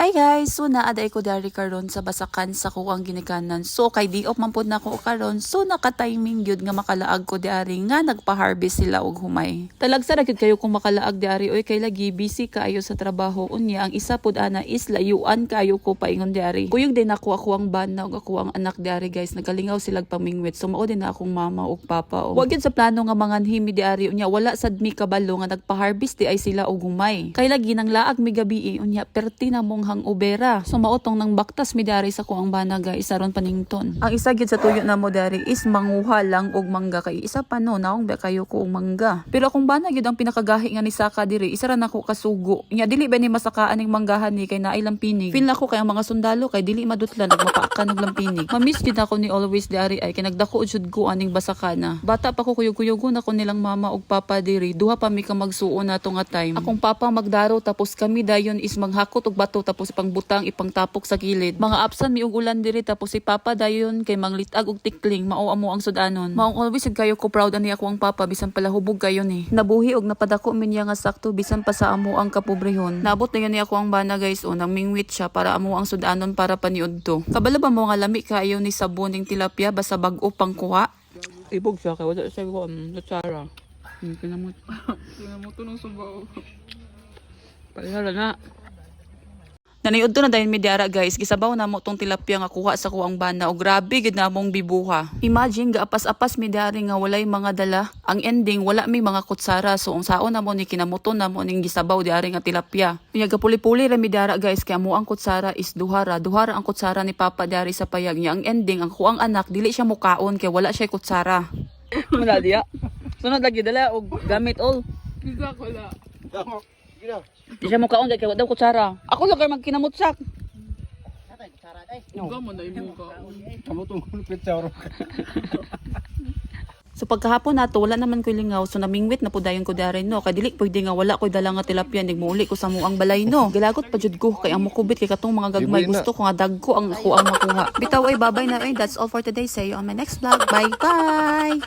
Hi guys! So naaday ko dari karon sa basakan sa kuang ginikanan. So kay di op man pud nako karon. So naka-timing gyud nga makalaag ko dari nga nagpa-harvest sila og humay. Talagsa ra gyud kayo kung makalaag dari oy kay lagi busy kaayo sa trabaho. Unya ang isa pud ana is layuan kayo ko paingon dari. Kuyog din ako ang bana ug ako ang anak dari guys. Nagalingaw silag pamingwit. So mao din na akong mama ug papa. Wa gyud sa plano nga manganhimi dari unya wala sad mi kabalo nga nagpa-harvest di ay sila og humay. Kay lagi nang laag mi gabi unya perti na mong hang ubera. So maotong nang baktas mi dari sa kuang banaga isaron panington. Ang isa gyud sa tuyo na mo dari is manguha lang og mangga kay isa pa no naong ba kayo ko og mangga. Pero akong bana gyud ang pinakagahi nga ni saka diri isa ra nako kasugo. Nya dili ba ni masakaan ning manggahan ni kay naay lampinig. Feel nako kay ang mga sundalo kay dili madutlan nagmapaakan og lampinig. Mamiss gyud ako ni always dari ay kay nagdako jud ko aning basakana. Bata pa ko kuyog-kuyogon ako nilang mama og papa diri. Duha pa mi ka magsuon nato nga time. Akong papa magdaro tapos kami dayon is maghakot og bato tapos ipangbutang ipangtapok sa gilid. Mga absan mi og ulan diri tapos si papa dayon kay manglitag og tikling mao amo ang sudanon. Maong always kayo ko proud ani ako ang papa bisan pala hubog kayo ni. Nabuhi og napadako min nga sakto bisan pa sa amo ang kapobrehon. Naabot na ni ako ang bana guys o nang mingwit siya para amo ang sudanon para paniudto. Kabalo ba mo nga lami kaayo ni sabon ning tilapia basta bag-o pang kuha? Ibog siya kay wala siya ko latsara. Kinamot. Kinamot nung subaw. Palihara na. Naniud to na dahil midyara guys, gisabaw na mo tong tilapia nga kuha sa kuang bana o grabe gid na mong bibuha. Imagine gaapas-apas midyari nga walay mga dala, ang ending wala mi mga kutsara so ang saon na mo ni kinamuton na mo ning gisabaw diari nga tilapia. Unya gapuli-puli ra midyara guys kay amo ang kutsara is duhara ang kutsara ni papa diari sa payag niya. Ang ending ang kuang anak dili siya mukaon kay wala siya kutsara. Muna diya. Sunod lagi dala og gamit all. Giga ko la. Di siya mukaon kay wala daw kutsara. Ako lang kay magkinamutsak. Giga man na imo ka. Kamu tong kutsara. So pagkahapon nato wala naman ko lingaw so namingwit na po dayon ko darin no kay dili pwede nga wala ko dala nga tilapia nigmuuli ko sa muang balay no. Gilagot pa jud ko kay ang mukubit kay katong mga gagmay gusto ko nga dagko ang ako ang makuha. Bitaw ay babay na that's all for today. See you on my next vlog. Bye bye.